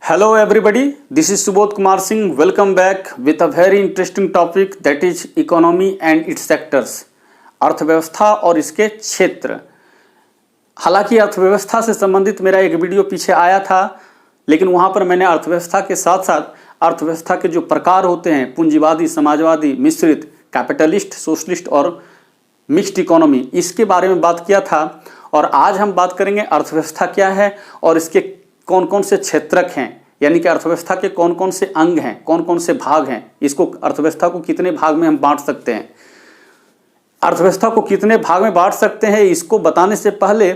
Hello everybody, this is Subodh Kumar Singh. Welcome back with a very interesting topic that is economy and its sectors. अर्थव्यवस्था और इसके क्षेत्र। हालांकि अर्थव्यवस्था से संबंधित मेरा एक वीडियो पीछे आया था, लेकिन वहां पर मैंने अर्थव्यवस्था के साथ साथ अर्थव्यवस्था के जो प्रकार होते हैं, पूंजीवादी, समाजवादी, मिश्रित, कैपिटलिस्ट, सोशलिस्ट और मिक्स्ड इकोनॉमी, इसके बारे में बात किया था। और आज हम बात करेंगे अर्थव्यवस्था क्या है और इसके कौन कौन से क्षेत्रक हैं, यानी कि अर्थव्यवस्था के कौन कौन से अंग हैं, कौन कौन से भाग हैं, इसको अर्थव्यवस्था को कितने भाग में हम बांट सकते हैं, अर्थव्यवस्था को कितने भाग में बांट सकते हैं। इसको बताने से पहले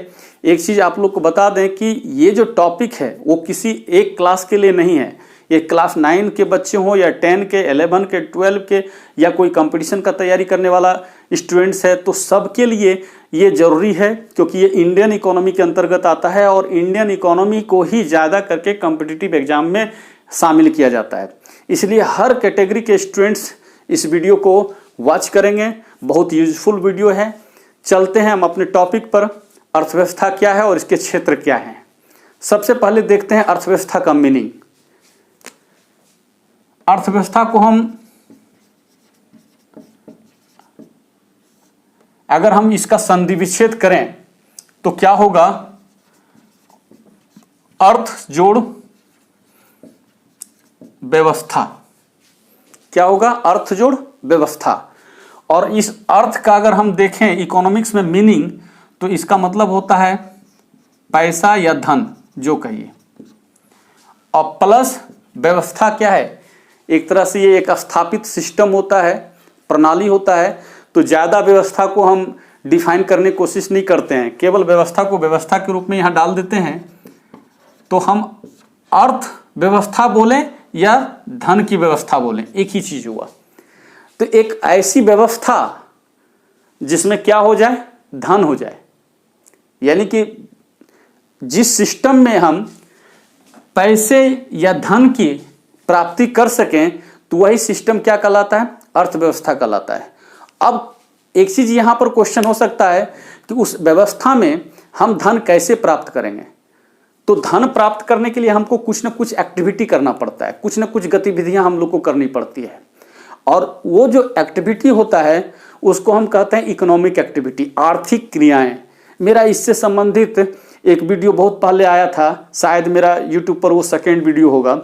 एक चीज़ आप लोग को बता दें कि ये जो टॉपिक है वो किसी एक क्लास के लिए नहीं है। ये क्लास 9 के बच्चे हों या 10 के, 11 के, 12 के, या कोई कंपटीशन का तैयारी करने वाला स्टूडेंट्स है, तो सबके लिए ये ज़रूरी है, क्योंकि ये इंडियन इकोनॉमी के अंतर्गत आता है और इंडियन इकोनॉमी को ही ज़्यादा करके कॉम्पिटिटिव एग्जाम में शामिल किया जाता है। इसलिए हर कैटेगरी के स्टूडेंट्स इस वीडियो को वॉच करेंगे। बहुत यूजफुल वीडियो है। चलते हैं हम अपने टॉपिक पर, अर्थव्यवस्था क्या है और इसके क्षेत्र क्या हैं। सबसे पहले देखते हैं अर्थव्यवस्था का मीनिंग। अर्थव्यवस्था को अगर हम इसका संधि विच्छेद करें तो क्या होगा? अर्थ जोड़ व्यवस्था। क्या होगा? अर्थ जोड़ व्यवस्था। और इस अर्थ का अगर हम देखें इकोनॉमिक्स में मीनिंग, तो इसका मतलब होता है पैसा या धन, जो कहिए। और प्लस व्यवस्था क्या है? एक तरह से ये एक स्थापित सिस्टम होता है, प्रणाली होता है। तो ज़्यादा व्यवस्था को हम डिफाइन करने की कोशिश नहीं करते हैं, केवल व्यवस्था को व्यवस्था के रूप में यहाँ डाल देते हैं। तो हम अर्थ व्यवस्था बोलें या धन की व्यवस्था बोलें, एक ही चीज़ हुआ। तो एक ऐसी व्यवस्था जिसमें क्या हो जाए? धन हो जाए। यानी कि जिस सिस्टम में हम पैसे या धन की प्राप्ति कर सकें, तो वही सिस्टम क्या कहलाता है? अर्थव्यवस्था कहलाता है। अब एक चीज यहां पर क्वेश्चन हो सकता है कि उस व्यवस्था में हम धन कैसे प्राप्त करेंगे। तो धन प्राप्त करने के लिए हमको कुछ ना कुछ एक्टिविटी करना पड़ता है, कुछ ना कुछ गतिविधियां हम लोग को करनी पड़ती है। और वो जो एक्टिविटी होता है उसको हम कहते हैं इकोनॉमिक एक्टिविटी, आर्थिक क्रियाएं। मेरा इससे संबंधित एक वीडियो बहुत पहले आया था, शायद मेरा यूट्यूब पर वो सेकेंड वीडियो होगा,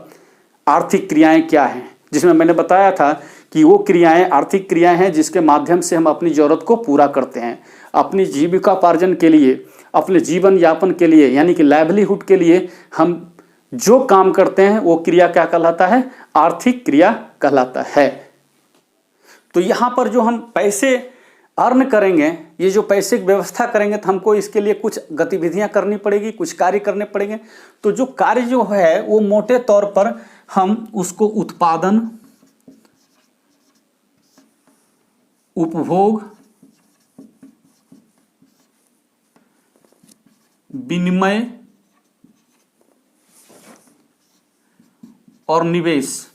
आर्थिक क्रियाएं क्या हैं, जिसमें मैंने बताया था कि वो क्रियाएं आर्थिक क्रियाएं हैं जिसके माध्यम से हम अपनी ज़रूरत को पूरा करते हैं, अपनी जीविकापार्जन के लिए, अपने जीवन यापन के लिए, यानी कि लाइवलीहुड के लिए हम जो काम करते हैं वो क्रिया क्या कहलाता है? आर्थिक क्रिया कहलाता है। तो यहाँ पर जो हम पैसे अर्न करेंगे, ये जो पैसे की व्यवस्था करेंगे, तो हमको इसके लिए कुछ गतिविधियां करनी पड़ेगी, कुछ कार्य करने पड़ेंगे। तो जो कार्य जो है वो मोटे तौर पर हम उसको उत्पादन, उपभोग, विनिमय और निवेश।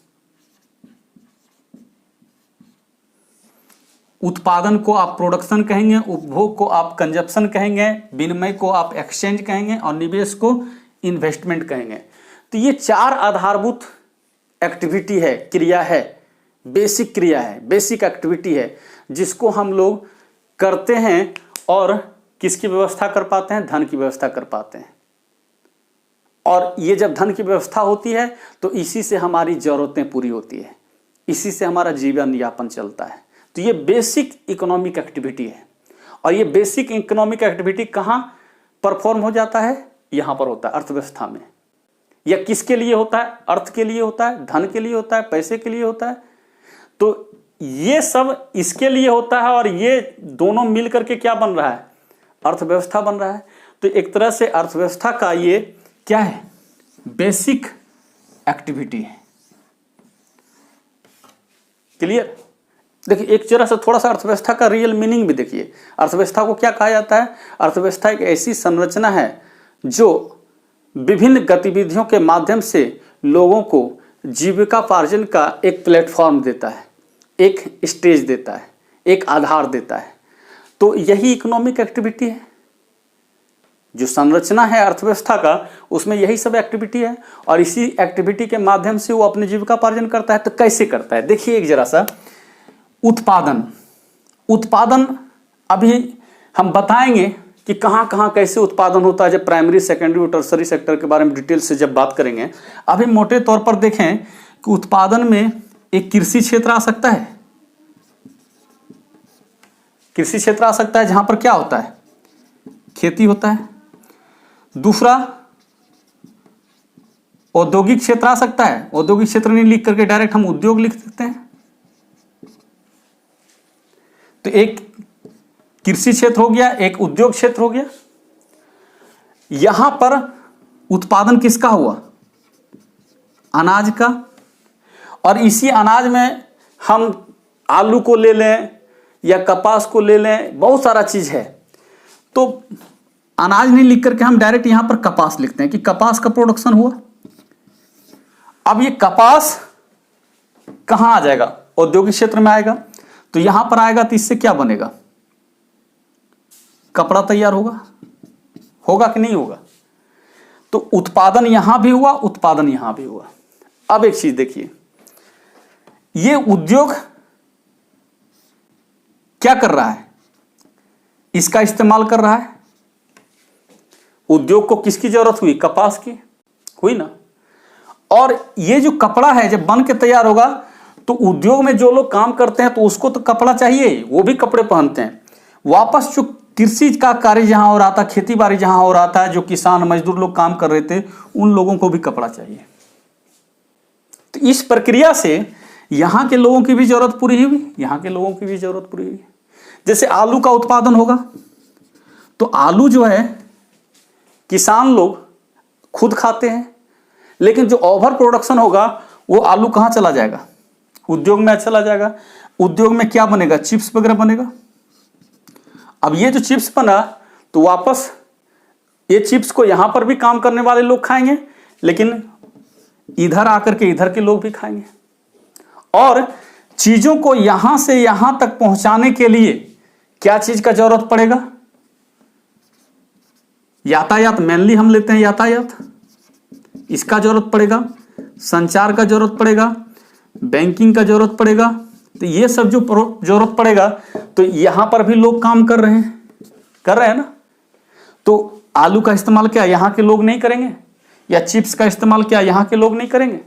उत्पादन को आप प्रोडक्शन कहेंगे, उपभोग को आप कंजप्शन कहेंगे, विनिमय को आप एक्सचेंज कहेंगे और निवेश को इन्वेस्टमेंट कहेंगे। तो ये चार आधारभूत एक्टिविटी है, क्रिया है, बेसिक क्रिया है, बेसिक एक्टिविटी है, जिसको हम लोग करते हैं और किसकी व्यवस्था कर पाते हैं? धन की व्यवस्था कर पाते हैं। और ये जब धन की व्यवस्था होती है तो इसी से हमारी जरूरतें पूरी होती है, इसी से हमारा जीवन यापन चलता है। तो ये बेसिक इकोनॉमिक एक्टिविटी है। और ये बेसिक इकोनॉमिक एक्टिविटी कहाँ परफॉर्म हो जाता है? यहाँ पर होता है, अर्थव्यवस्था में। या किसके लिए होता है? अर्थ के लिए होता है, धन के लिए होता है, पैसे के लिए होता है। तो ये सब इसके लिए होता है और ये दोनों मिल करके क्या बन रहा है? अर्थव्यवस्था बन रहा है। तो एक तरह से अर्थव्यवस्था का ये क्या है? बेसिक एक्टिविटी है। क्लियर? देखिए, एक जरा सा थोड़ा सा अर्थव्यवस्था का रियल मीनिंग भी देखिए। अर्थव्यवस्था को क्या कहा जाता है? अर्थव्यवस्था एक ऐसी संरचना है जो विभिन्न गतिविधियों के माध्यम से लोगों को जीविकापार्जन का एक प्लेटफॉर्म देता है, एक स्टेज देता है, एक आधार देता है। तो यही इकोनॉमिक एक्टिविटी है। जो संरचना है अर्थव्यवस्था का, उसमें यही सब एक्टिविटी है और इसी एक्टिविटी के माध्यम से वो अपने जीविकापार्जन करता है। तो कैसे करता है, देखिए एक जरा सा। उत्पादन अभी हम बताएंगे कि कहाँ कहाँ कैसे उत्पादन होता है, जब प्राइमरी, सेकेंडरी और टर्सरी सेक्टर के बारे में डिटेल से जब बात करेंगे। अभी मोटे तौर पर देखें कि उत्पादन में एक कृषि क्षेत्र आ सकता है, कृषि क्षेत्र आ सकता है जहां पर क्या होता है, खेती होता है। दूसरा औद्योगिक क्षेत्र आ सकता है, औद्योगिक क्षेत्र नहीं लिख करके डायरेक्ट हम उद्योग लिख देते हैं। तो एक कृषि क्षेत्र हो गया, एक उद्योग क्षेत्र हो गया। यहां पर उत्पादन किसका हुआ, अनाज का। और इसी अनाज में हम आलू को ले लें या कपास को ले लें, बहुत सारा चीज है। तो अनाज नहीं लिख करके हम डायरेक्ट यहां पर कपास लिखते हैं कि कपास का प्रोडक्शन हुआ। अब ये कपास कहां आ जाएगा, औद्योगिक क्षेत्र में आएगा। तो यहां पर आएगा तो इससे क्या बनेगा, कपड़ा तैयार होगा, होगा कि नहीं होगा। तो उत्पादन यहां भी हुआ, उत्पादन यहां भी हुआ। अब एक चीज देखिए, ये उद्योग क्या कर रहा है, इसका इस्तेमाल कर रहा है। उद्योग को किसकी जरूरत हुई, कपास की हुई ना। और ये जो कपड़ा है जब बन के तैयार होगा तो उद्योग में जो लोग काम करते हैं तो उसको तो कपड़ा चाहिए, वो भी कपड़े पहनते हैं। वापस जो कृषि का कार्य जहां हो रहा था, खेती बाड़ी जहां हो रहा था, जो किसान मजदूर लोग काम कर रहे थे, उन लोगों को भी कपड़ा चाहिए। तो इस प्रक्रिया से यहां के लोगों की भी जरूरत पूरी हुई, यहां के लोगों की भी जरूरत पूरी हुई। जैसे आलू का उत्पादन होगा तो आलू जो है किसान लोग खुद खाते हैं, लेकिन जो ओवर प्रोडक्शन होगा वो आलू कहां चला जाएगा, उद्योग में चला जाएगा। उद्योग में क्या बनेगा, चिप्स वगैरह बनेगा। अब ये जो चिप्स बना तो वापस ये चिप्स को यहां पर भी काम करने वाले लोग खाएंगे, लेकिन इधर आकर के इधर के लोग भी खाएंगे। और चीजों को यहां से यहां तक पहुंचाने के लिए क्या चीज का जरूरत पड़ेगा, यातायात। मेनली हम लेते हैं यातायात, इसका जरूरत पड़ेगा। संचार का जरूरत पड़ेगा, बैंकिंग का जरूरत पड़ेगा। तो ये सब जो जरूरत पड़ेगा तो यहां पर भी लोग काम कर रहे हैं ना। तो आलू का इस्तेमाल क्या यहां के लोग नहीं करेंगे, या चिप्स का इस्तेमाल क्या यहां के लोग नहीं करेंगे।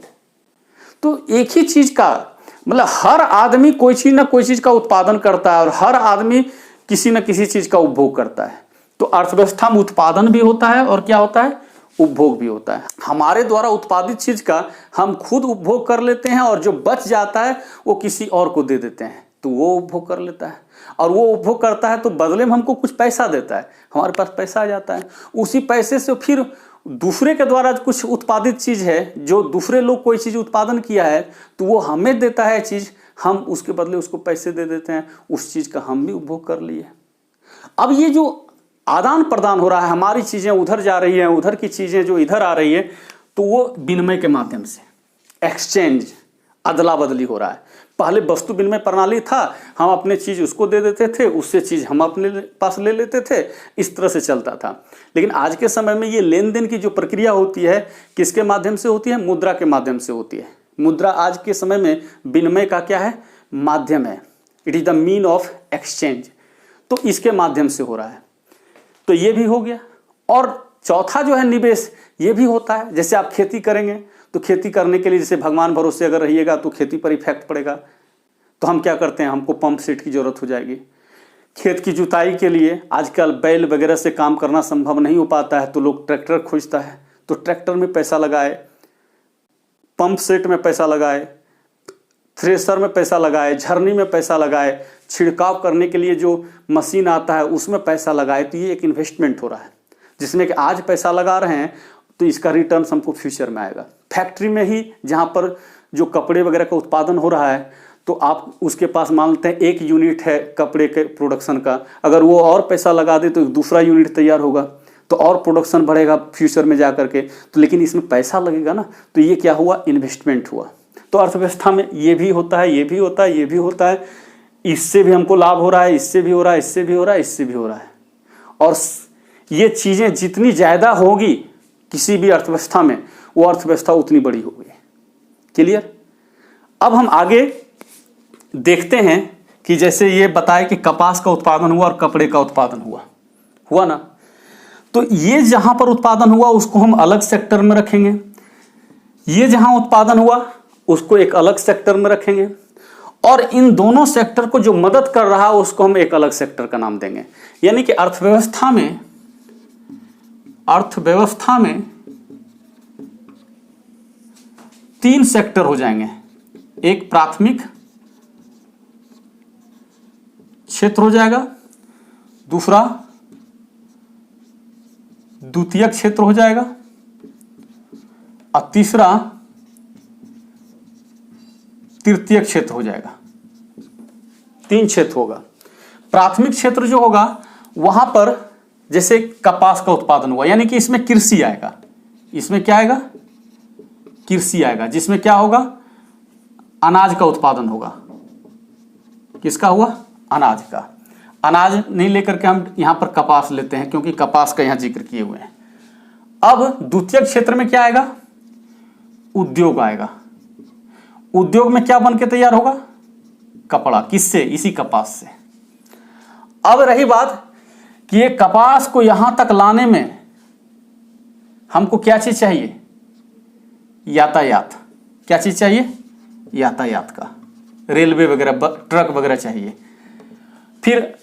तो एक ही चीज का मतलब हर आदमी कोई चीज ना कोई चीज का उत्पादन करता है और हर आदमी किसी न किसी चीज का उपभोग करता है। तो अर्थव्यवस्था में उत्पादन भी होता है और क्या होता है, उपभोग भी होता है। हमारे द्वारा उत्पादित चीज का हम खुद उपभोग कर लेते हैं और जो बच जाता है वो किसी और को दे देते हैं, तो वो उपभोग कर लेता है। और वो उपभोग करता है तो बदले में हमको कुछ पैसा देता है, हमारे पास पैसा आ जाता है। उसी पैसे से फिर दूसरे के द्वारा कुछ उत्पादित चीज है, जो दूसरे लोग कोई चीज उत्पादन किया है तो वो हमें देता है चीज, हम उसके बदले उसको पैसे दे देते हैं, उस चीज का हम भी उपभोग कर लिए। अब ये जो आदान प्रदान हो रहा है, हमारी चीजें उधर जा रही हैं, उधर की चीजें जो इधर आ रही है, तो वो विनिमय के माध्यम से एक्सचेंज, अदला बदली हो रहा है। पहले वस्तु विनिमय प्रणाली था, हम अपने चीज उसको दे देते थे, उससे चीज हम अपने पास ले लेते थे, इस तरह से चलता था। लेकिन आज के समय में ये लेन देन की जो प्रक्रिया होती है किसके माध्यम से होती है, मुद्रा के माध्यम से होती है। मुद्रा आज के समय में विनिमय का क्या है, माध्यम है। It is the mean of exchange. तो इसके माध्यम से हो रहा है। तो ये भी हो गया। और चौथा जो है निवेश, ये भी होता है। जैसे आप खेती करेंगे तो खेती करने के लिए जैसे भगवान भरोसे अगर रहिएगा तो खेती पर इफेक्ट पड़ेगा। तो हम क्या करते हैं, हमको पंप सेट की जरूरत हो जाएगी। खेत की जुताई के लिए आजकल बैल वगैरह से काम करना संभव नहीं हो पाता है, तो लोग ट्रैक्टर खोजता है, तो ट्रैक्टर में पैसा लगाए, पंप सेट में पैसा लगाए, थ्रेसर में पैसा लगाए, झरनी में पैसा लगाए, छिड़काव करने के लिए जो मशीन आता है उसमें पैसा लगाए। तो ये एक इन्वेस्टमेंट हो रहा है, जिसमें कि आज पैसा लगा रहे हैं तो इसका रिटर्न हमको फ्यूचर में आएगा। फैक्ट्री में ही जहाँ पर जो कपड़े वगैरह का उत्पादन हो रहा है, तो आप उसके पास मान लेते हैं 1 यूनिट है कपड़े के प्रोडक्शन का, अगर वो और पैसा लगा दे तो दूसरा यूनिट तैयार होगा, तो और प्रोडक्शन बढ़ेगा फ्यूचर में जा करके। तो लेकिन इसमें पैसा लगेगा ना, तो ये क्या हुआ, इन्वेस्टमेंट हुआ। तो अर्थव्यवस्था में ये भी होता है, ये भी होता है, ये भी होता है। इससे भी हमको लाभ हो रहा है, इससे भी हो रहा है, इससे भी हो रहा है, इससे भी हो रहा है। और ये चीजें जितनी ज्यादा होगी किसी भी अर्थव्यवस्था में, वो अर्थव्यवस्था उतनी बड़ी होगी। क्लियर? अब हम आगे देखते हैं कि जैसे ये बताए कि कपास का उत्पादन हुआ और कपड़े का उत्पादन हुआ ना, तो ये जहां पर उत्पादन हुआ उसको हम अलग सेक्टर में रखेंगे, ये जहां उत्पादन हुआ उसको एक अलग सेक्टर में रखेंगे, और इन दोनों सेक्टर को जो मदद कर रहा है उसको हम एक अलग सेक्टर का नाम देंगे। यानी कि अर्थव्यवस्था में 3 सेक्टर हो जाएंगे। एक प्राथमिक क्षेत्र हो जाएगा, दूसरा द्वितीयक क्षेत्र हो जाएगा, और तीसरा तृतीयक क्षेत्र हो जाएगा। 3 क्षेत्र होगा। प्राथमिक क्षेत्र जो होगा वहां पर जैसे कपास का उत्पादन हुआ, यानी कि इसमें कृषि आएगा। इसमें क्या आएगा? कृषि आएगा, जिसमें क्या होगा? अनाज का उत्पादन होगा। किसका हुआ? अनाज का। अनाज नहीं लेकर के हम यहां पर कपास लेते हैं क्योंकि कपास का यहां जिक्र किए हुए हैं। अब द्वितीय क्षेत्र में क्या आएगा? उद्योग आएगा। उद्योग में क्या बन के तैयार होगा? कपड़ा। किससे? इसी कपास से। अब रही बात कि ये कपास को यहां तक लाने में हमको क्या चीज चाहिए? यातायात। क्या चीज चाहिए? यातायात का, रेलवे वगैरह, ट्रक वगैरह चाहिए। फिर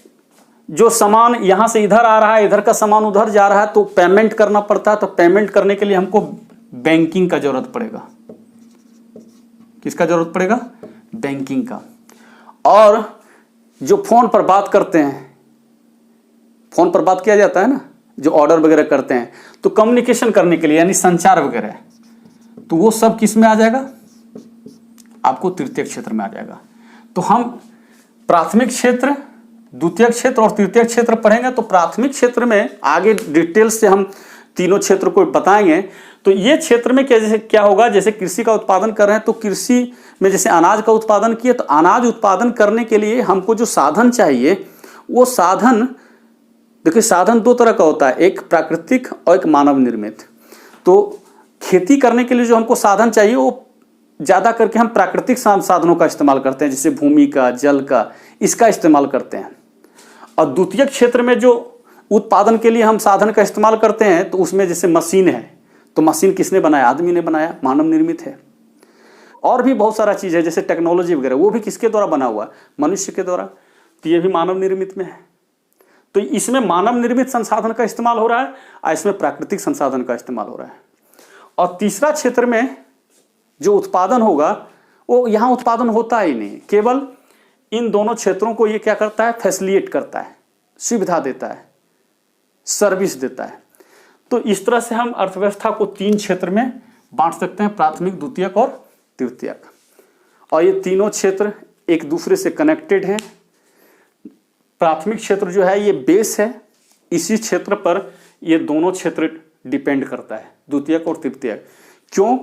जो सामान यहां से इधर आ रहा है, इधर का सामान उधर जा रहा है, तो पेमेंट करना पड़ता है। तो पेमेंट करने के लिए हमको बैंकिंग का जरूरत पड़ेगा। किसका जरूरत पड़ेगा? बैंकिंग का। और जो फोन पर बात करते हैं, फोन पर बात किया जाता है ना, जो ऑर्डर वगैरह करते हैं, तो कम्युनिकेशन करने के लिए यानी संचार वगैरह, तो वो सब किस में आ जाएगा? आपको तृतीय क्षेत्र में आ जाएगा। तो हम प्राथमिक क्षेत्र, द्वितीय क्षेत्र और तृतीय क्षेत्र पढ़ेंगे। तो प्राथमिक क्षेत्र में आगे डिटेल से हम तीनों क्षेत्र को बताएंगे। तो ये क्षेत्र में क्या होगा? जैसे कृषि का उत्पादन कर रहे हैं, तो कृषि में जैसे अनाज का उत्पादन किए, तो अनाज उत्पादन करने के लिए हमको जो साधन चाहिए, वो साधन, देखिए साधन 2 तरह का होता है, एक प्राकृतिक और एक मानव निर्मित। तो खेती करने के लिए जो हमको साधन चाहिए वो ज्यादा करके हम प्राकृतिक साधनों का इस्तेमाल करते हैं, जैसे भूमि का, जल का, इसका इस्तेमाल करते हैं। और द्वितीय क्षेत्र में जो उत्पादन के लिए हम साधन का इस्तेमाल करते हैं, तो उसमें जैसे मशीन है, तो मशीन किसने बनाया? आदमी ने बनाया, मानव निर्मित है। और भी बहुत सारा चीज है जैसे टेक्नोलॉजी वगैरह, वो भी किसके द्वारा बना हुआ? मनुष्य के द्वारा। तो ये भी मानव निर्मित में है। तो इसमें मानव निर्मित संसाधन का इस्तेमाल हो रहा है और इसमें प्राकृतिक संसाधन का इस्तेमाल हो रहा है। और तीसरा क्षेत्र में जो उत्पादन होगा, वो यहां उत्पादन होता ही नहीं, केवल इन दोनों क्षेत्रों को ये क्या करता है? फैसिलिटेट करता है, सुविधा देता है, सर्विस देता है। तो इस तरह से हम अर्थव्यवस्था को 3 क्षेत्र में बांट सकते हैं, प्राथमिक, द्वितीयक और तृतीयक। और ये तीनों क्षेत्र एक दूसरे से कनेक्टेड हैं। प्राथमिक क्षेत्र जो है ये बेस है, इसी क्षेत्र पर ये दोनों क्षेत्र डिपेंड करता है, द्वितीयक और तृतीयक। क्यों?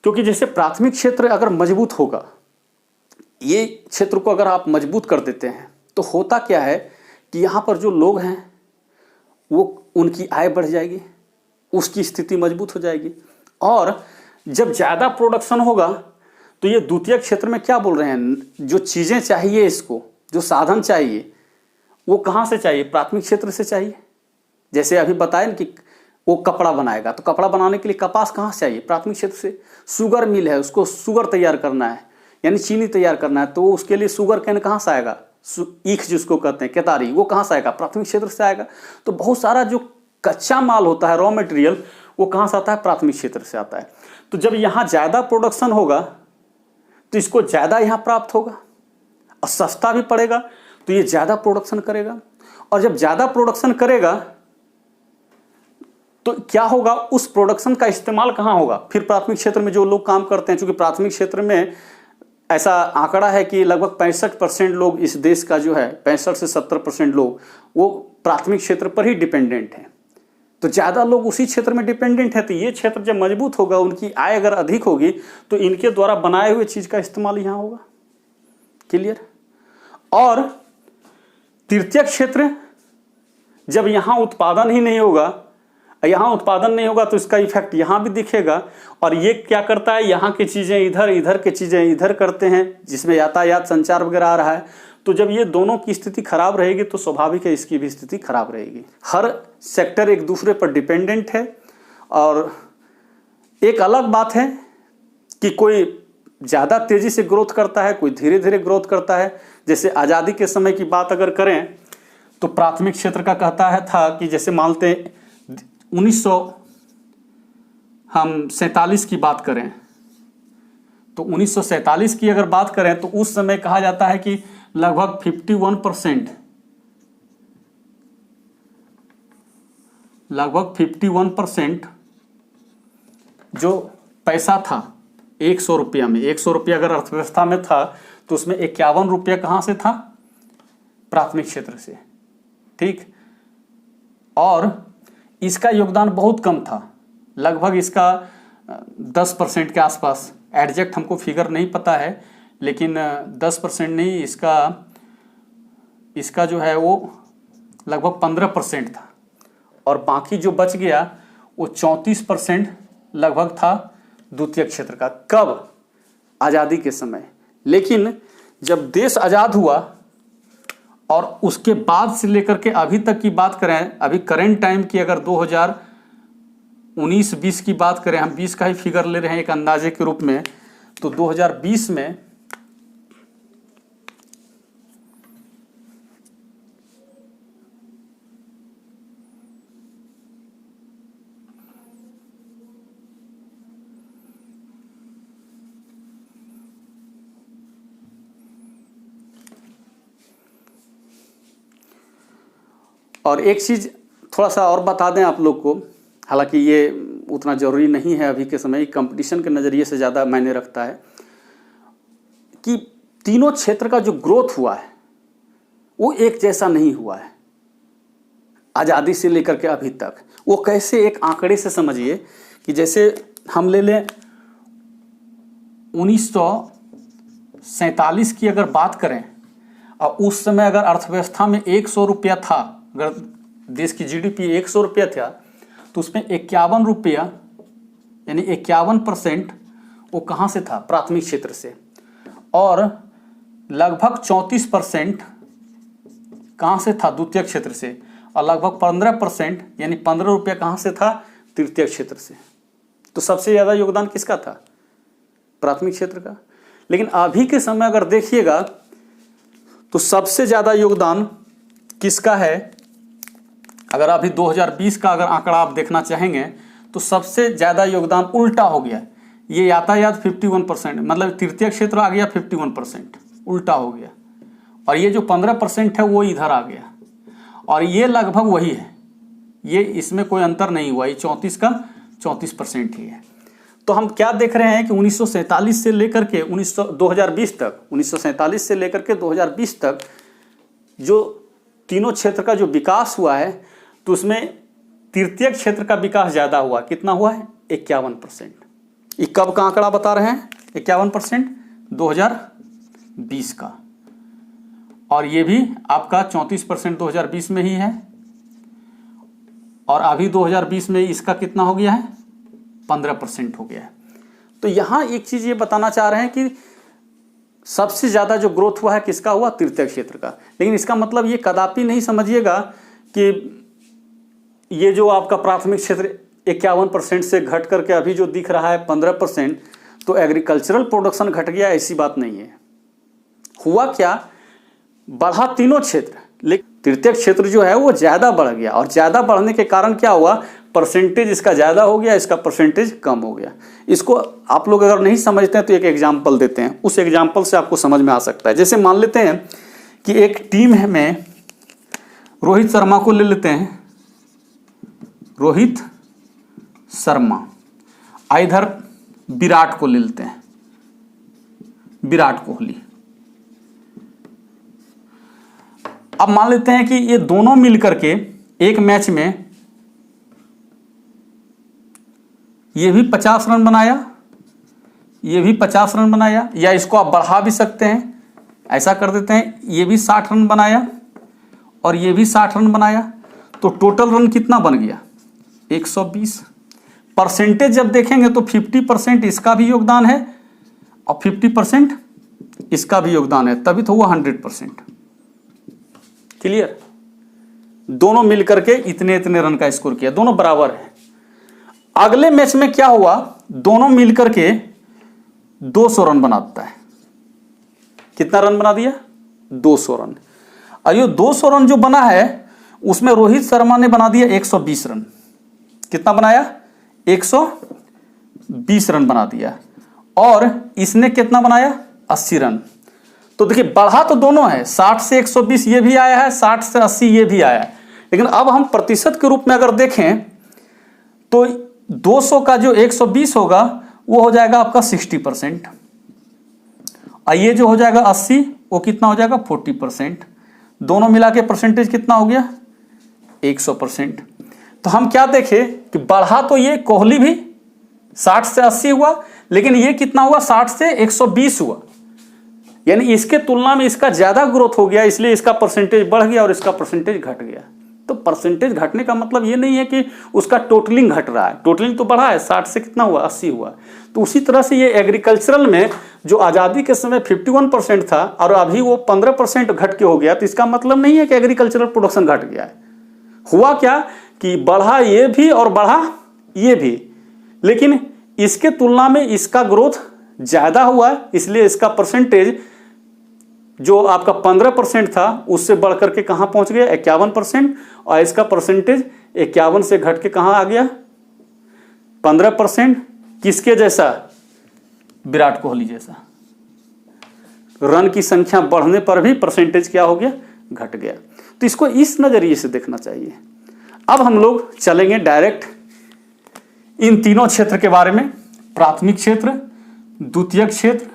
क्योंकि जैसे प्राथमिक क्षेत्र अगर मजबूत होगा, ये क्षेत्र को अगर आप मजबूत कर देते हैं, तो होता क्या है कि यहाँ पर जो लोग हैं वो, उनकी आय बढ़ जाएगी, उसकी स्थिति मजबूत हो जाएगी। और जब ज़्यादा प्रोडक्शन होगा, तो ये द्वितीय क्षेत्र में क्या बोल रहे हैं? जो चीज़ें चाहिए, इसको जो साधन चाहिए, वो कहाँ से चाहिए? प्राथमिक क्षेत्र से चाहिए। जैसे अभी बताया ना कि वो कपड़ा बनाएगा, तो कपड़ा बनाने के लिए कपास कहाँ से चाहिए? प्राथमिक क्षेत्र से। शुगर मिल है, उसको शुगर तैयार करना है, यानी चीनी तैयार करना है, तो उसके लिए शुगर कैन कहाँ से आएगा? ईख जिसको कहते हैं, केतारी, वो कहाँ से आएगा? प्राथमिक क्षेत्र से आएगा। तो बहुत सारा जो कच्चा माल होता है, रॉ मटेरियल, वो कहाँ से आता है? प्राथमिक क्षेत्र से आता है। तो जब यहाँ ज़्यादा प्रोडक्शन होगा, तो इसको ज़्यादा यहाँ प्राप्त होगा और सस्ता भी पड़ेगा, तो ये ज़्यादा प्रोडक्शन करेगा। और जब ज़्यादा प्रोडक्शन करेगा, तो क्या होगा? उस प्रोडक्शन का इस्तेमाल कहाँ होगा? फिर प्राथमिक क्षेत्र में जो लोग काम करते हैं, क्योंकि प्राथमिक क्षेत्र में ऐसा आंकड़ा है कि लगभग 65% लोग इस देश का जो है, 65 से 70% लोग वो प्राथमिक क्षेत्र पर ही डिपेंडेंट हैं। तो ज़्यादा लोग उसी क्षेत्र में डिपेंडेंट है। तो ये क्षेत्र जब मजबूत होगा, उनकी आय अगर अधिक होगी, तो इनके द्वारा बनाए हुए चीज़ का इस्तेमाल यहाँ होगा। क्लियर? और तृतीय क्षेत्र जब यहाँ उत्पादन ही नहीं होगा, यहाँ उत्पादन नहीं होगा तो इसका इफेक्ट यहाँ भी दिखेगा। और ये क्या करता है, यहाँ की चीज़ें इधर, इधर की चीज़ें इधर करते हैं, जिसमें यातायात संचार वगैरह आ रहा है। तो जब ये दोनों की स्थिति खराब रहेगी तो स्वाभाविक है इसकी भी स्थिति खराब रहेगी। हर सेक्टर एक दूसरे पर डिपेंडेंट है। और एक अलग बात है कि कोई ज़्यादा तेज़ी से ग्रोथ करता है, कोई धीरे धीरे ग्रोथ करता है। जैसे आज़ादी के समय की बात अगर करें तो प्राथमिक क्षेत्र का कहता है था कि जैसे मानते 1947 की बात करें तो 1947 की अगर बात करें तो उस समय कहा जाता है कि लगभग 51% जो पैसा था 100 रुपया में, 100 रुपया अगर अर्थव्यवस्था में था तो उसमें 51 रुपया कहाँ से था, प्राथमिक क्षेत्र से। ठीक, और इसका योगदान बहुत कम था, लगभग इसका 10% के आसपास। एग्जैक्ट हमको फिगर नहीं पता है, लेकिन 10% नहीं, इसका जो है वो लगभग 15% था। और बाकी जो बच गया वो 34% लगभग था द्वितीय क्षेत्र का। कब? आज़ादी के समय। लेकिन जब देश आज़ाद हुआ और उसके बाद से लेकर के अभी तक की बात करें, अभी करेंट टाइम की अगर 2019-20 की बात करें, हम 20 का ही फिगर ले रहे हैं एक अंदाजे के रूप में, तो 2020 में और एक चीज़ थोड़ा सा और बता दें आप लोग को, हालांकि ये उतना ज़रूरी नहीं है अभी के समय, कंपटीशन के नज़रिए से ज़्यादा मायने रखता है कि तीनों क्षेत्र का जो ग्रोथ हुआ है वो एक जैसा नहीं हुआ है आज़ादी से लेकर के अभी तक। वो कैसे, एक आंकड़े से समझिए कि जैसे हम ले लें 1947 की अगर बात करें और उस समय अगर अर्थव्यवस्था में 100 रुपया था, अगर देश की जीडीपी 100 रुपया था तो उसमें 51 रुपया यानी 51% वो कहाँ से था, प्राथमिक क्षेत्र से। और लगभग 34% कहाँ से था, द्वितीय क्षेत्र से। और लगभग 15% यानी 15 रुपया कहाँ से था, तृतीय क्षेत्र से। तो सबसे ज़्यादा योगदान किसका था, प्राथमिक क्षेत्र का। लेकिन अभी के समय अगर देखिएगा तो सबसे ज़्यादा योगदान किसका है, अगर अभी 2020 का अगर आंकड़ा आप देखना चाहेंगे तो सबसे ज़्यादा योगदान उल्टा हो गया। ये यातायात 51%, मतलब तृतीय क्षेत्र आ गया 51%, उल्टा हो गया। और ये जो 15% है वो इधर आ गया। और ये लगभग वही है, ये इसमें कोई अंतर नहीं हुआ, ये 34 का 34% ही है। तो हम क्या देख रहे हैं कि 1947 से लेकर के 2020 तक, 1947 से लेकर के 2020 तक जो तीनों क्षेत्र का जो विकास हुआ है तो उसमें तृतीय क्षेत्र का विकास ज़्यादा हुआ। कितना हुआ है, 51%। ये कब का आंकड़ा बता रहे हैं, 51% 2020 का। और ये भी आपका 34% 2020 में ही है। और अभी 2020 में इसका कितना हो गया है, 15% हो गया है। तो यहाँ एक चीज़ ये बताना चाह रहे हैं कि सबसे ज़्यादा जो ग्रोथ हुआ है किसका हुआ, तृतीय क्षेत्र का। लेकिन इसका मतलब ये कदापि नहीं समझिएगा कि ये जो आपका प्राथमिक क्षेत्र 51% से घट करके अभी जो दिख रहा है 15%, तो एग्रीकल्चरल प्रोडक्शन घट गया, ऐसी बात नहीं है। हुआ क्या, बढ़ा तीनों क्षेत्र, लेकिन तृतीय क्षेत्र जो है वो ज़्यादा बढ़ गया। और ज़्यादा बढ़ने के कारण क्या हुआ, परसेंटेज इसका ज़्यादा हो गया, इसका परसेंटेज कम हो गया। इसको आप लोग अगर नहीं समझते हैं तो एक एग्जाम्पल देते हैं, उस एग्जाम्पल से आपको समझ में आ सकता है। जैसे मान लेते हैं कि एक टीम है में रोहित शर्मा को ले लेते हैं, रोहित शर्मा, इधर विराट को ले लेते हैं, विराट कोहली। अब मान लेते हैं कि ये दोनों मिलकर के एक मैच में ये भी 50 रन बनाया, ये भी 50 रन बनाया, या इसको आप बढ़ा भी सकते हैं, ऐसा कर देते हैं, ये भी 60 रन बनाया और ये भी 60 रन बनाया। तो टोटल रन कितना बन गया 120। परसेंटेज जब देखेंगे तो 50% इसका भी योगदान है और 50% इसका भी योगदान है, तभी तो हुआ 100%। क्लियर? दोनों मिलकर के इतने इतने रन का स्कोर किया, दोनों बराबर है। अगले मैच में क्या हुआ, दोनों मिलकर के 200 रन बनाता है। कितना रन बना दिया 200 रन। और ये 200 रन जो बना है उसमें रोहित शर्मा ने बना दिया 120 रन। कितना बनाया 120 रन बना दिया। और इसने कितना बनाया 80 रन। तो देखिए बढ़ा तो दोनों है, 60 से 120 ये भी आया है, 60 से 80 ये भी आया है। लेकिन अब हम प्रतिशत के रूप में अगर देखें तो 200 का जो 120 होगा वो हो जाएगा आपका 60%। और ये जो हो जाएगा 80 वो कितना हो जाएगा 40%। दोनों मिला के परसेंटेज कितना हो गया 100%। तो हम क्या देखें कि बढ़ा तो ये कोहली भी 60 से 80 हुआ, लेकिन ये कितना हुआ 60 से 120 हुआ, यानी इसके तुलना में इसका ज्यादा ग्रोथ हो गया, इसलिए इसका परसेंटेज बढ़ गया और इसका परसेंटेज घट गया। तो परसेंटेज घटने का मतलब ये नहीं है कि उसका टोटलिंग घट रहा है, टोटलिंग तो बढ़ा है, 60 से कितना हुआ 80 हुआ। तो उसी तरह से ये एग्रीकल्चरल में जो आज़ादी के समय 51% था और अभी वो 15% घट के हो गया, तो इसका मतलब नहीं है कि एग्रीकल्चरल प्रोडक्शन घट गया है। हुआ क्या कि बढ़ा ये भी और बढ़ा ये भी, लेकिन इसके तुलना में इसका ग्रोथ ज़्यादा हुआ है, इसलिए इसका परसेंटेज जो आपका 15% था उससे बढ़कर के कहाँ पहुँच गया 51%, और इसका परसेंटेज 51 से घट के कहाँ आ गया 15%। किसके जैसा विराट कोहली जैसा। रन की संख्या बढ़ने पर भी परसेंटेज क्या हो गया घट गया। तो इसको इस नज़रिए से देखना चाहिए। अब हम लोग चलेंगे डायरेक्ट इन तीनों क्षेत्र के बारे में, प्राथमिक क्षेत्र, द्वितीयक क्षेत्र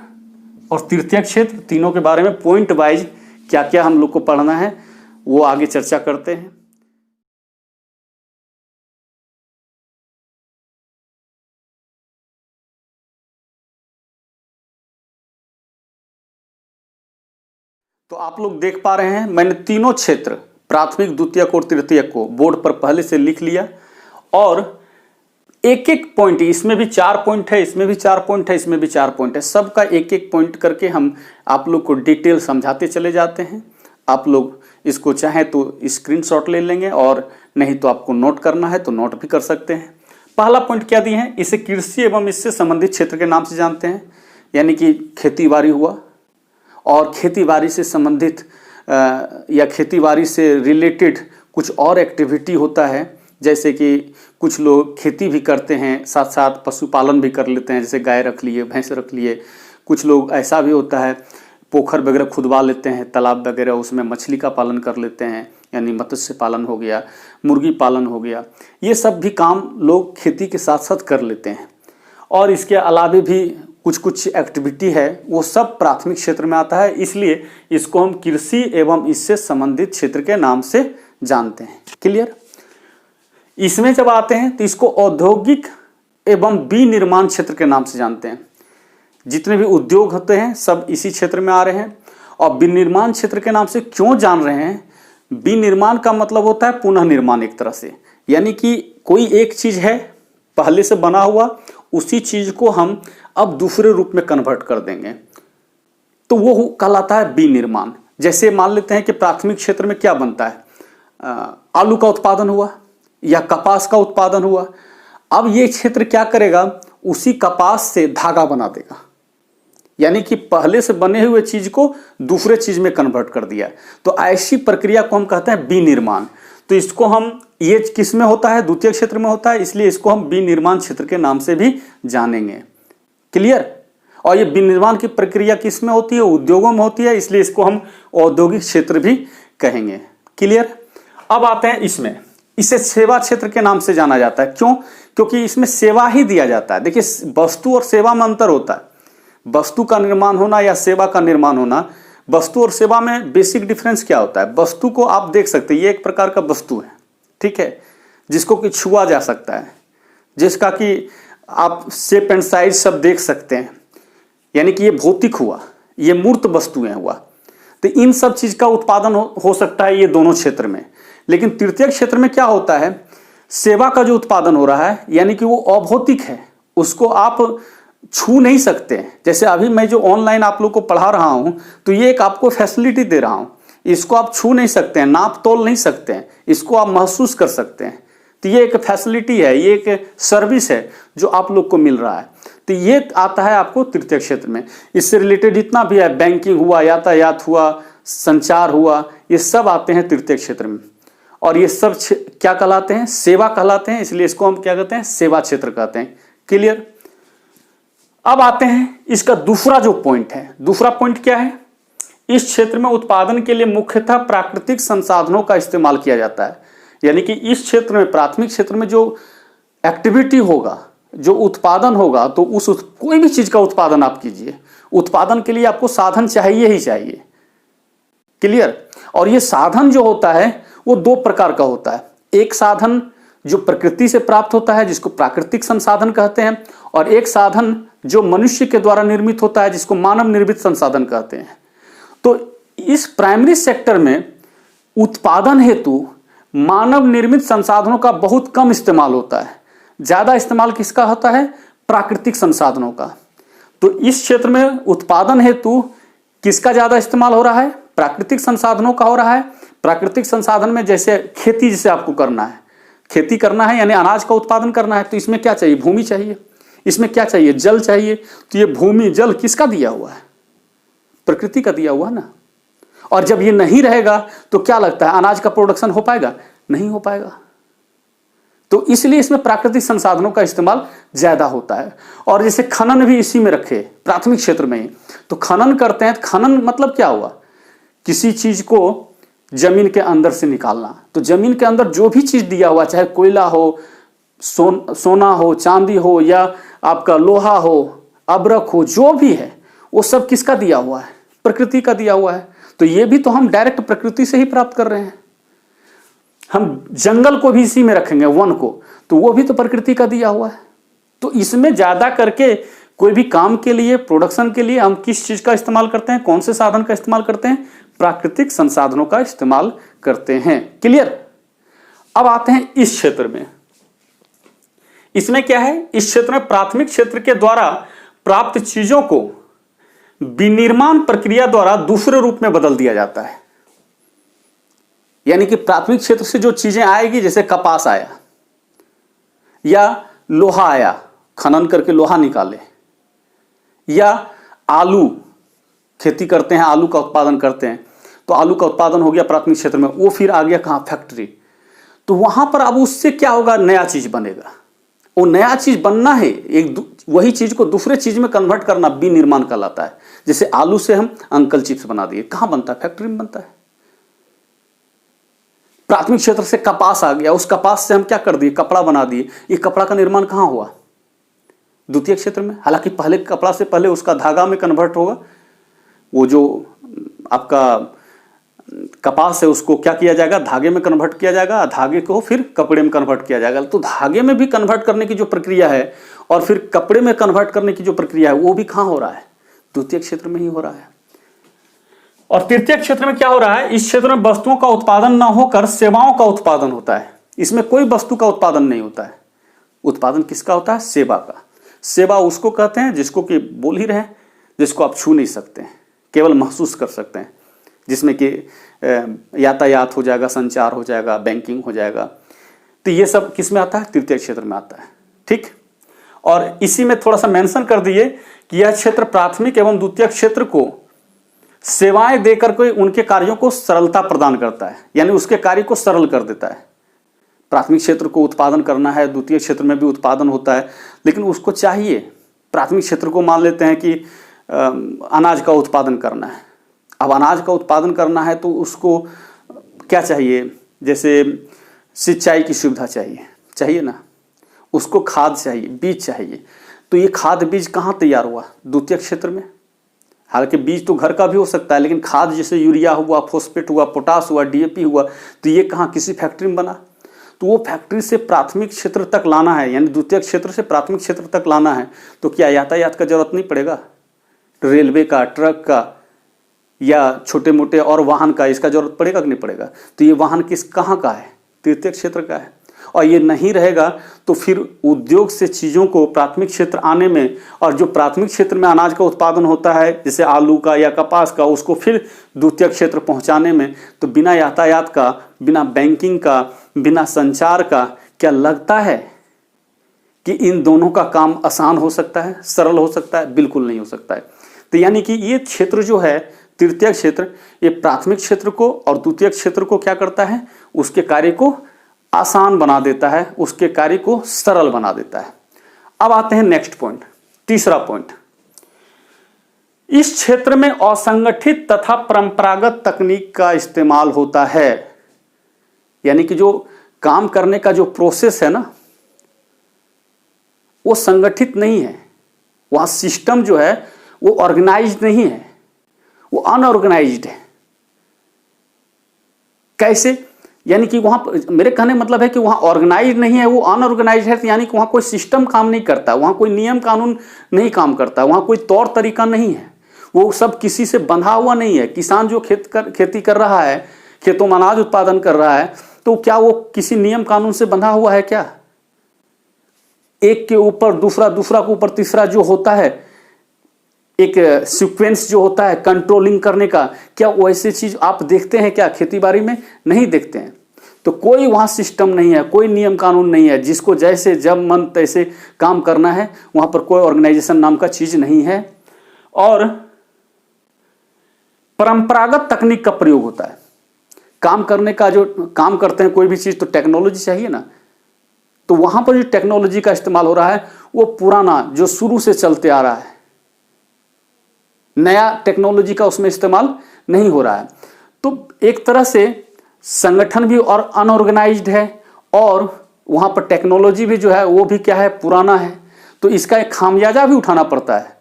और तृतीयक क्षेत्र, तीनों के बारे में पॉइंट वाइज क्या क्या हम लोग को पढ़ना है वो आगे चर्चा करते हैं। तो आप लोग देख पा रहे हैं मैंने तीनों क्षेत्र प्राथमिक, द्वितीयक और तृतीयक को बोर्ड पर पहले से लिख लिया, और एक एक पॉइंट, इसमें भी 4 पॉइंट है, इसमें भी 4 पॉइंट है, इसमें भी 4 पॉइंट है, सबका एक एक पॉइंट करके हम आप लोग को डिटेल समझाते चले जाते हैं। आप लोग इसको चाहें तो स्क्रीनशॉट ले लेंगे और नहीं तो आपको नोट करना है तो नोट भी कर सकते हैं। पहला पॉइंट क्या दिए हैं, इसे कृषि एवं इससे संबंधित क्षेत्र के नाम से जानते हैं, यानी कि खेती बाड़ी हुआ और खेती बाड़ी से संबंधित या खेती बाड़ी से रिलेटेड कुछ और एक्टिविटी होता है, जैसे कि कुछ लोग खेती भी करते हैं साथ साथ पशुपालन भी कर लेते हैं, जैसे गाय रख लिए, भैंस रख लिए। कुछ लोग ऐसा भी होता है पोखर वगैरह खुदवा लेते हैं, तालाब वगैरह, उसमें मछली का पालन कर लेते हैं, यानी मत्स्य पालन हो गया, मुर्गी पालन हो गया। ये सब भी काम लोग खेती के साथ साथ कर लेते हैं। और इसके अलावा भी कुछ कुछ एक्टिविटी है वो सब प्राथमिक क्षेत्र में आता है, इसलिए इसको हम कृषि एवं इससे संबंधित क्षेत्र के नाम से जानते हैं। क्लियर? इसमें जब आते हैं तो इसको औद्योगिक एवं विनिर्माण क्षेत्र के नाम से जानते हैं। जितने भी उद्योग होते हैं सब इसी क्षेत्र में आ रहे हैं। और विनिर्माण क्षेत्र के नाम से क्यों जान रहे हैं, विनिर्माण का मतलब होता है पुनः निर्माण एक तरह से, यानी कि कोई एक चीज है पहले से बना हुआ, उसी चीज को हम अब दूसरे रूप में कन्वर्ट कर देंगे, तो वो कहलाता है विनिर्माण। जैसे मान लेते हैं कि प्राथमिक क्षेत्र में क्या बनता है, आलू का उत्पादन हुआ या कपास का उत्पादन हुआ। अब ये क्षेत्र क्या करेगा, उसी कपास से धागा बना देगा, यानी कि पहले से बने हुए चीज को दूसरे चीज में कन्वर्ट कर दिया। तो ऐसी प्रक्रिया को हम कहते हैं विनिर्माण। तो इसको हम, ये किस में होता है, द्वितीय क्षेत्र में होता है, इसलिए इसको हम विनिर्माण क्षेत्र के नाम से भी जानेंगे। क्लियर? और ये विनिर्माण की प्रक्रिया किस में होती है, उद्योगों में होती है, इसलिए इसको हम औद्योगिक क्षेत्र भी कहेंगे। क्लियर? अब आते हैं इसमें, इसे सेवा क्षेत्र के नाम से जाना जाता है। क्यों? क्योंकि इसमें सेवा ही दिया जाता है। देखिए वस्तु और सेवा में अंतर होता है, वस्तु का निर्माण होना या सेवा का निर्माण होना। वस्तु और सेवा में बेसिक डिफरेंस क्या होता है, वस्तु को आप देख सकते हैं, ये एक प्रकार का वस्तु है, ठीक है, जिसको कि छुआ जा सकता है, जिसका कि आप शेप एंड साइज सब देख सकते हैं, यानी कि ये भौतिक हुआ, ये मूर्त वस्तुएं हुआ। तो इन सब चीज का उत्पादन हो सकता है ये दोनों क्षेत्र में। लेकिन तृतीयक क्षेत्र में क्या होता है, सेवा का जो उत्पादन हो रहा है यानी कि वो अभौतिक है, उसको आप छू नहीं सकते। जैसे अभी मैं जो ऑनलाइन आप लोग को पढ़ा रहा हूं, तो ये एक आपको फैसिलिटी दे रहा हूं, इसको आप छू नहीं सकते हैं, नाप तोल नहीं सकते हैं, इसको आप महसूस कर सकते हैं। तो ये एक फैसिलिटी है, ये एक सर्विस है जो आप लोग को मिल रहा है। तो ये आता है आपको तृतीय क्षेत्र में। इससे रिलेटेड जितना भी है, बैंकिंग हुआ, यातायात हुआ, संचार हुआ, ये सब आते हैं तृतीय क्षेत्र में। और ये सब क्या कहलाते हैं, सेवा कहलाते हैं, इसलिए इसको हम क्या कहते हैं, सेवा क्षेत्र कहते हैं। क्लियर। अब आते हैं इसका दूसरा जो पॉइंट है। दूसरा पॉइंट क्या है, इस क्षेत्र में उत्पादन के लिए मुख्यतः प्राकृतिक संसाधनों का इस्तेमाल किया जाता है। यानी कि इस क्षेत्र में, प्राथमिक क्षेत्र में जो एक्टिविटी होगा, जो उत्पादन होगा, तो कोई भी चीज का उत्पादन आप कीजिए, उत्पादन के लिए आपको साधन चाहिए ही चाहिए। क्लियर। और ये साधन जो होता है वो दो प्रकार का होता है। एक साधन जो प्रकृति से प्राप्त होता है जिसको प्राकृतिक संसाधन कहते हैं, और एक साधन जो मनुष्य के द्वारा निर्मित होता है जिसको मानव निर्मित संसाधन कहते हैं। तो इस प्राइमरी सेक्टर में उत्पादन हेतु मानव निर्मित संसाधनों का बहुत कम इस्तेमाल होता है, ज्यादा इस्तेमाल किसका होता है, प्राकृतिक संसाधनों का। तो इस क्षेत्र में उत्पादन हेतु किसका ज्यादा इस्तेमाल हो रहा है, प्राकृतिक संसाधनों का हो रहा है। प्राकृतिक संसाधन में जैसे खेती, जैसे आपको करना है, खेती करना है यानी अनाज का उत्पादन करना है, तो इसमें क्या चाहिए, भूमि चाहिए। इसमें क्या चाहिए, जल चाहिए। तो ये भूमि जल किसका दिया हुआ है, प्रकृति का दिया हुआ ना। और जब ये नहीं रहेगा तो क्या लगता है, अनाज का प्रोडक्शन हो पाएगा, नहीं हो पाएगा। तो इसलिए इसमें प्राकृतिक संसाधनों का इस्तेमाल ज्यादा होता है। और जैसे खनन भी इसी में रखे, प्राथमिक क्षेत्र में ही तो खनन करते हैं। खनन मतलब क्या हुआ, किसी चीज को जमीन के अंदर से निकालना। तो जमीन के अंदर जो भी चीज दिया हुआ, चाहे कोयला हो, सोना हो, चांदी हो, या आपका लोहा हो, अब्रक हो, जो भी है वो सब किसका दिया हुआ है, प्रकृति का दिया हुआ है। तो ये भी तो हम डायरेक्ट प्रकृति से ही प्राप्त कर रहे हैं। हम जंगल को भी इसी में रखेंगे, वन को, तो वो भी तो प्रकृति का दिया हुआ है। तो इसमें ज्यादा करके कोई भी काम के लिए, प्रोडक्शन के लिए हम किस चीज का इस्तेमाल करते हैं, कौन से साधन का इस्तेमाल करते हैं, प्राकृतिक संसाधनों का इस्तेमाल करते हैं। क्लियर। अब आते हैं इस क्षेत्र में। इसमें क्या है, इस क्षेत्र में प्राथमिक क्षेत्र के द्वारा प्राप्त चीजों को विनिर्माण प्रक्रिया द्वारा दूसरे रूप में बदल दिया जाता है। यानी कि प्राथमिक क्षेत्र से जो चीजें आएगी, जैसे कपास आया या लोहा आया, खनन करके लोहा निकाले, या आलू खेती करते हैं, आलू का उत्पादन करते हैं, तो आलू का उत्पादन हो गया प्राथमिक क्षेत्र में, वो फिर आ गया कहां, फैक्ट्री। तो वहां पर अब उससे क्या होगा, नया चीज बनेगा। वो नया चीज बनना है, वही चीज को दूसरे चीज में कन्वर्ट करना विनिर्माण कहलाता है। जैसे आलू से हम अंकल चिप्स बना दिए, कहां बनता है, फैक्ट्री में बनता है। प्राथमिक क्षेत्र से कपास आ गया, उस कपास से हम क्या कर दिए, कपड़ा बना दिए। ये कपड़ा का निर्माण कहां हुआ, द्वितीय क्षेत्र में। हालांकि पहले कपड़ा से पहले उसका धागा में कन्वर्ट होगा। वो जो आपका कपास है उसको क्या किया जाएगा, धागे में कन्वर्ट किया जाएगा, धागे को फिर कपड़े में कन्वर्ट किया जाएगा। तो धागे में भी कन्वर्ट करने की जो प्रक्रिया है और फिर कपड़े में कन्वर्ट करने की जो प्रक्रिया है वो भी कहां हो रहा है, द्वितीय क्षेत्र में ही हो रहा है। और तृतीय क्षेत्र में क्या हो रहा है, इस क्षेत्र में वस्तुओं का उत्पादन न होकर सेवाओं का उत्पादन होता है। इसमें कोई वस्तु का उत्पादन नहीं होता है। उत्पादन किसका होता है, सेवा का। सेवा उसको कहते हैं जिसको कि बोल ही रहे, जिसको आप छू नहीं सकते हैं, केवल महसूस कर सकते हैं, जिसमें कि यातायात हो जाएगा, संचार हो जाएगा, बैंकिंग हो जाएगा। तो ये सब किस में आता है, तृतीय क्षेत्र में आता है। ठीक। और इसी में थोड़ा सा मेंशन कर दिए कि यह क्षेत्र प्राथमिक एवं द्वितीय क्षेत्र को सेवाएं देकर के उनके कार्यों को सरलता प्रदान करता है, यानी उसके कार्य को सरल कर देता है। प्राथमिक क्षेत्र को उत्पादन करना है, द्वितीय क्षेत्र में भी उत्पादन होता है, लेकिन उसको चाहिए, प्राथमिक क्षेत्र को मान लेते हैं कि अनाज का उत्पादन करना है। अब अनाज का उत्पादन करना है तो उसको क्या चाहिए, जैसे सिंचाई की सुविधा चाहिए ना, उसको खाद चाहिए, बीज चाहिए। तो ये खाद बीज कहाँ तैयार हुआ, द्वितीय क्षेत्र में। हालांकि बीज तो घर का भी हो सकता है, लेकिन खाद जैसे यूरिया हुआ, फॉस्फेट हुआ, पोटास हुआ, डीएपी हुआ, तो ये कहाँ, किसी फैक्ट्री में बना। तो वो फैक्ट्री से प्राथमिक क्षेत्र तक लाना है, यानी द्वितीय क्षेत्र से प्राथमिक क्षेत्र तक लाना है, तो क्या यातायात का जरूरत नहीं पड़ेगा, रेलवे का, ट्रक का, या छोटे मोटे और वाहन का इसका जरूरत पड़ेगा कि नहीं पड़ेगा? तो ये वाहन कहाँ का है? तृतीयक क्षेत्र का है। और ये नहीं रहेगा तो फिर उद्योग से चीज़ों को प्राथमिक क्षेत्र आने में, और जो प्राथमिक क्षेत्र में अनाज का उत्पादन होता है जैसे आलू का या कपास का, उसको फिर द्वितीयक क्षेत्र पहुंचाने में, तो बिना यातायात का, बिना बैंकिंग का, बिना संचार का, क्या लगता है कि इन दोनों का काम आसान हो सकता है, सरल हो सकता है? बिल्कुल नहीं हो सकता है। तो यानी कि ये क्षेत्र जो है तृतीयक क्षेत्र, ये प्राथमिक क्षेत्र को और द्वितीयक क्षेत्र को क्या करता है? उसके कार्य को आसान बना देता है, उसके कार्य को सरल बना देता है। अब आते हैं नेक्स्ट पॉइंट, तीसरा पॉइंट। इस क्षेत्र में असंगठित तथा परंपरागत तकनीक का इस्तेमाल होता है। यानी कि जो काम करने का जो प्रोसेस है ना, वो संगठित नहीं है। वहां सिस्टम जो है वो ऑर्गेनाइज्ड नहीं है, वो अनऑर्गेनाइज्ड है। कैसे? यानी कि वहां, मेरे कहने मतलब है कि वहां ऑर्गेनाइज्ड नहीं है, वो अनऑर्गेनाइज्ड है। तो यानी कि वहां कोई सिस्टम काम नहीं करता, वहां कोई नियम कानून नहीं काम करता, वहां कोई तौर तरीका नहीं है, वो सब किसी से बंधा हुआ नहीं है। किसान जो खेती कर रहा है, खेतों में अनाज उत्पादन कर रहा है, तो क्या वो किसी नियम कानून से बंधा हुआ है क्या? एक के ऊपर दूसरा, दूसरा के ऊपर तीसरा जो होता है, एक सीक्वेंस जो होता है कंट्रोलिंग करने का, क्या वैसे चीज आप देखते हैं क्या खेती बाड़ी में? नहीं देखते हैं। तो कोई वहां सिस्टम नहीं है, कोई नियम कानून नहीं है, जिसको जैसे जब मन तैसे काम करना है। वहां पर कोई ऑर्गेनाइजेशन नाम का चीज नहीं है। और परंपरागत तकनीक का प्रयोग होता है। काम करने का, जो काम करते हैं कोई भी चीज, तो टेक्नोलॉजी चाहिए ना। तो वहां पर जो टेक्नोलॉजी का इस्तेमाल हो रहा है वो पुराना, जो शुरू से चलते आ रहा है, नया टेक्नोलॉजी का उसमें इस्तेमाल नहीं हो रहा है। तो एक तरह से संगठन भी और अनऑर्गेनाइज्ड है, और वहां पर टेक्नोलॉजी भी जो है वो भी क्या है? पुराना है। तो इसका एक खामियाजा भी उठाना पड़ता है।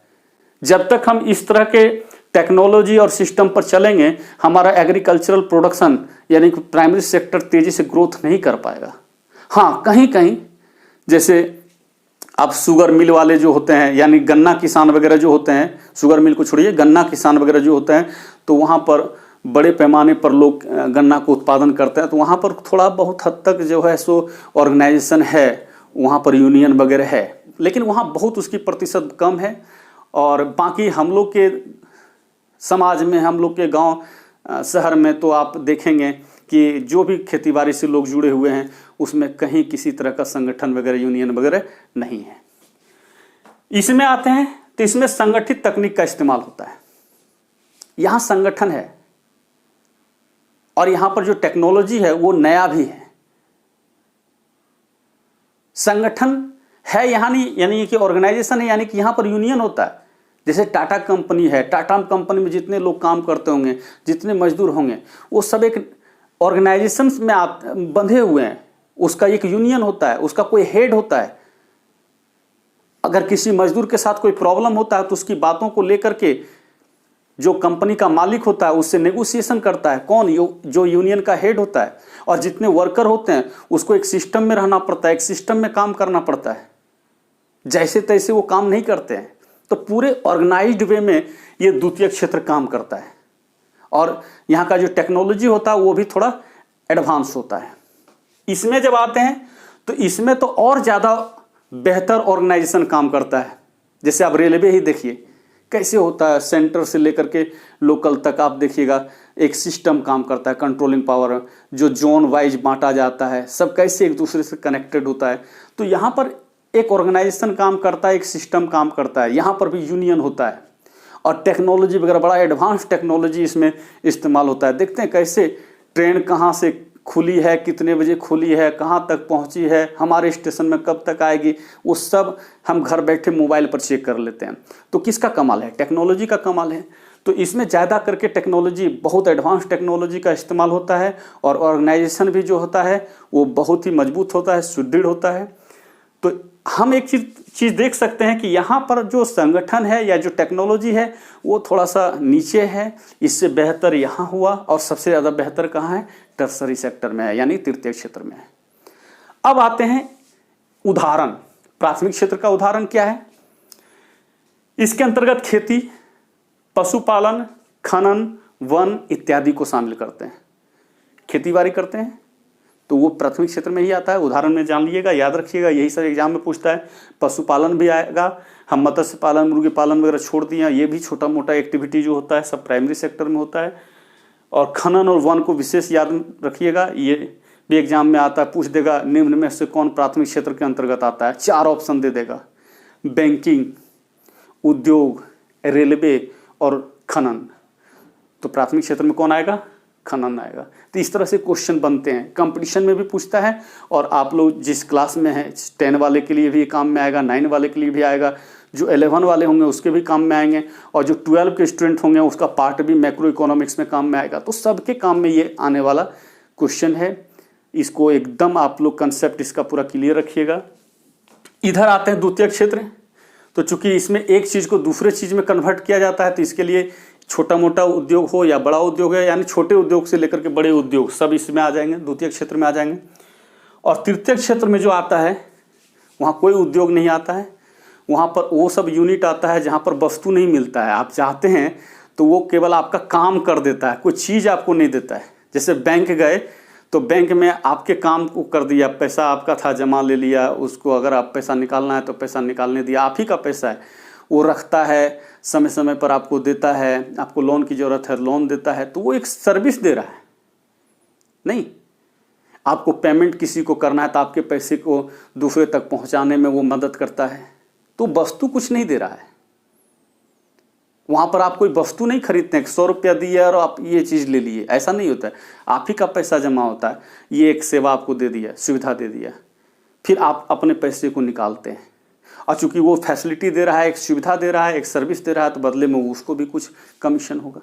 जब तक हम इस तरह के टेक्नोलॉजी और सिस्टम पर चलेंगे, हमारा एग्रीकल्चरल प्रोडक्शन यानी कि प्राइमरी सेक्टर तेजी से ग्रोथ नहीं कर पाएगा। हाँ, कहीं कहीं जैसे अब शुगर मिल वाले जो होते हैं, यानी गन्ना किसान वगैरह जो होते हैं, शुगर मिल को छोड़िए, गन्ना किसान वगैरह जो होते हैं, तो वहाँ पर बड़े पैमाने पर लोग गन्ना को उत्पादन करते हैं। तो वहाँ पर थोड़ा बहुत हद तक जो है सो ऑर्गेनाइजेशन है, वहाँ पर यूनियन वगैरह है, लेकिन वहाँ बहुत उसकी प्रतिशत कम है। और बाकी हम लोग के समाज में, हम लोग के गाँव शहर में तो आप देखेंगे कि जो भी खेतीबाड़ी से लोग जुड़े हुए हैं, उसमें कहीं किसी तरह का संगठन वगैरह, यूनियन वगैरह नहीं है। इसमें आते हैं तो इसमें संगठित तकनीक का इस्तेमाल होता है। यहां संगठन है और यहां पर जो टेक्नोलॉजी है वो नया भी है। संगठन है यहाँ नहीं, यानी कि ऑर्गेनाइजेशन है, यानी कि यहां पर यूनियन होता है। जैसे टाटा कंपनी है, टाटा कंपनी में जितने लोग काम करते होंगे, जितने मजदूर होंगे, वो सब एक ऑर्गेनाइजेशन में बंधे हुए हैं। उसका एक यूनियन होता है, उसका कोई हेड होता है। अगर किसी मजदूर के साथ कोई प्रॉब्लम होता है तो उसकी बातों को लेकर के जो कंपनी का मालिक होता है उससे नेगोशिएशन करता है। कौन? जो यूनियन का हेड होता है। और जितने वर्कर होते हैं उसको एक सिस्टम में रहना पड़ता है, एक सिस्टम में काम करना पड़ता है। जैसे तैसे वो काम नहीं करते हैं। तो पूरे ऑर्गेनाइज्ड वे में ये द्वितीय क्षेत्र काम करता है। और यहाँ का जो टेक्नोलॉजी होता है वो भी थोड़ा एडवांस होता है। इसमें जब आते हैं तो इसमें तो और ज़्यादा बेहतर ऑर्गेनाइजेशन काम करता है। जैसे आप रेलवे ही देखिए कैसे होता है, सेंटर से लेकर के लोकल तक आप देखिएगा एक सिस्टम काम करता है, कंट्रोलिंग पावर, जो जोन वाइज बांटा जाता है, सब कैसे एक दूसरे से कनेक्टेड होता है। तो यहाँ पर एक ऑर्गेनाइजेशन काम करता है, एक सिस्टम काम करता है, यहाँ पर भी यूनियन होता है और टेक्नोलॉजी वगैरह बड़ा एडवांस टेक्नोलॉजी इसमें इस्तेमाल होता है। देखते हैं कैसे ट्रेन कहाँ से खुली है, कितने बजे खुली है, कहाँ तक पहुँची है, हमारे स्टेशन में कब तक आएगी, वो सब हम घर बैठे मोबाइल पर चेक कर लेते हैं। तो किसका कमाल है? टेक्नोलॉजी का कमाल है। तो इसमें ज़्यादा करके टेक्नोलॉजी, बहुत एडवांस टेक्नोलॉजी का इस्तेमाल होता है और ऑर्गेनाइजेशन भी जो होता है वो बहुत ही मजबूत होता है, सुदृढ़ होता है। तो हम एक चीज़ देख सकते हैं कि यहाँ पर जो संगठन है या जो टेक्नोलॉजी है वो थोड़ा सा नीचे है। इससे बेहतर यहाँ हुआ और सबसे ज़्यादा बेहतर कहाँ है? टर्सरी सेक्टर में है, यानी तृतीय क्षेत्र में है। अब आते हैं उदाहरण। प्राथमिक क्षेत्र का उदाहरण क्या है? इसके अंतर्गत खेती, पशुपालन, खनन, वन इत्यादि को शामिल करते हैं। खेती बाड़ी करते हैं तो वो प्राथमिक क्षेत्र में ही आता है। उदाहरण में जान लीजिएगा, याद रखिएगा, यही सब एग्जाम में पूछता है। पशुपालन भी आएगा, हम मत्स्य पालन मुर्गी पालन वगैरह छोड़ दिए, ये भी छोटा मोटा एक्टिविटी जो होता है सब प्राइमरी सेक्टर में होता है। और खनन और वन को विशेष याद रखिएगा, ये भी एग्जाम में आता है, पूछ देगा निम्न में से कौन प्राथमिक क्षेत्र के अंतर्गत आता है, 4 ऑप्शन दे देगा, बैंकिंग, उद्योग, रेलवे और खनन। तो प्राथमिक क्षेत्र में कौन आएगा? खनन आएगा। तो इस तरह से क्वेश्चन बनते हैं, कंपटीशन में भी पूछता है। और आप लोग जिस क्लास में हैं 10 वाले के लिए भी काम में आएगा, 9 वाले के लिए भी आएगा, जो 11 वाले होंगे उसके भी काम में आएंगे, और जो 12 के स्टूडेंट होंगे उसका पार्ट भी मैक्रो इकोनॉमिक्स में काम में आएगा। तो सबके काम में ये आने वाला क्वेश्चन है। इसको एकदम आप लोग कंसेप्ट इसका पूरा क्लियर रखिएगा। इधर आते हैं द्वितीय क्षेत्र। तो चूंकि इसमें एक चीज़ को दूसरे चीज़ में कन्वर्ट किया जाता है, तो इसके लिए छोटा मोटा उद्योग हो या बड़ा उद्योग है, यानी छोटे उद्योग से लेकर के बड़े उद्योग सब इसमें आ जाएंगे, द्वितीय क्षेत्र में आ जाएंगे। और तृतीय क्षेत्र में जो आता है वहाँ कोई उद्योग नहीं आता है, वहाँ पर वो सब यूनिट आता है जहाँ पर वस्तु नहीं मिलता है। आप चाहते हैं तो वो केवल आपका काम कर देता है, कोई चीज़ आपको नहीं देता है। जैसे बैंक गए तो बैंक में आपके काम को कर दिया, पैसा आपका था जमा ले लिया, उसको अगर आप पैसा निकालना है तो पैसा निकालने दिया, आप ही का पैसा है, वो रखता है, समय समय पर आपको देता है, आपको लोन की ज़रूरत है लोन देता है, तो वो एक सर्विस दे रहा है। नहीं, आपको पेमेंट किसी को करना है तो आपके पैसे को दूसरे तक पहुंचाने में वो मदद करता है। तो वस्तु कुछ नहीं दे रहा है, वहाँ पर आप कोई वस्तु नहीं खरीदते हैं, 100 रुपया दिया और आप ये चीज़ ले लिए, ऐसा नहीं होता है। आप ही का पैसा जमा होता है, ये एक सेवा आपको दे दिया, सुविधा दे दिया, फिर आप अपने पैसे को निकालते हैं। और चूंकि वो फैसिलिटी दे रहा है, एक सुविधा दे रहा है, एक सर्विस दे रहा है, तो बदले में उसको भी कुछ कमीशन होगा।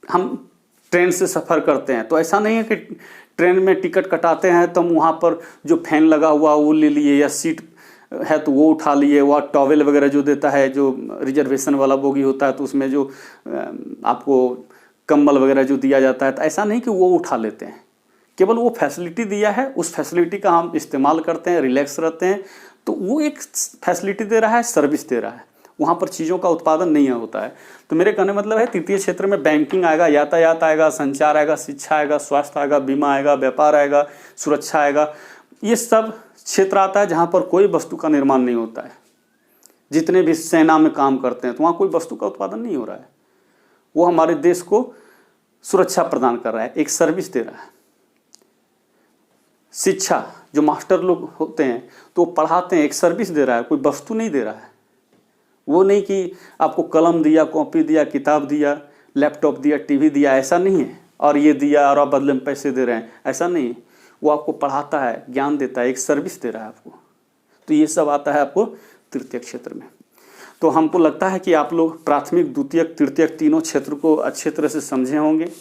हम ट्रेन से सफ़र करते हैं तो ऐसा नहीं है कि ट्रेन में टिकट कटाते हैं तो हम वहाँ पर जो फैन लगा हुआ वो ले लिए, या सीट है तो वो उठा लिए, वह टॉवेल वगैरह जो देता है, जो रिजर्वेशन वाला बोगी होता है तो उसमें जो आपको कंबल वगैरह जो दिया जाता है, तो ऐसा नहीं कि वो उठा लेते हैं। केवल वो फैसिलिटी दिया है, उस फैसिलिटी का हम इस्तेमाल करते हैं, रिलैक्स रहते हैं, तो वो एक फैसिलिटी दे रहा है, सर्विस दे रहा है। वहाँ पर चीज़ों का उत्पादन नहीं होता है। तो मेरे कहने मतलब है तृतीय क्षेत्र में बैंकिंग आएगा, यातायात आएगा, संचार आएगा, शिक्षा आएगा, स्वास्थ्य आएगा, बीमा आएगा, व्यापार आएगा, सुरक्षा आएगा। ये सब क्षेत्र आता है जहाँ पर कोई वस्तु का निर्माण नहीं होता है। जितने भी सेना में काम करते हैं तो वहाँ कोई वस्तु का उत्पादन नहीं हो रहा है, वो हमारे देश को सुरक्षा प्रदान कर रहा है, एक सर्विस दे रहा है। शिक्षा, जो मास्टर लोग होते हैं तो वो पढ़ाते हैं, एक सर्विस दे रहा है, कोई वस्तु नहीं दे रहा है। वो नहीं कि आपको कलम दिया, कॉपी दिया, किताब दिया, लैपटॉप दिया, टीवी दिया, ऐसा नहीं है, और ये दिया और आप बदले में पैसे दे रहे हैं, ऐसा नहीं है। वो आपको पढ़ाता है, ज्ञान देता है, एक सर्विस दे रहा है आपको। तो ये सब आता है आपको तृतीय क्षेत्र में। तो हमको लगता है कि आप लोग प्राथमिक, द्वितीयक, तृतीयक तीनों क्षेत्र को अच्छे तरह से समझे होंगे।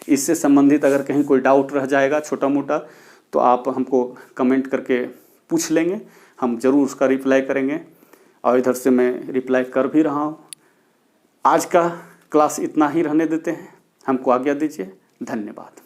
इससे संबंधित अगर कहीं कोई डाउट रह जाएगा छोटा मोटा तो आप हमको कमेंट करके पूछ लेंगे, हम ज़रूर उसका रिप्लाई करेंगे। और इधर से मैं रिप्लाई कर भी रहा हूँ। आज का क्लास इतना ही रहने देते हैं, हमको आज्ञा दीजिए। धन्यवाद।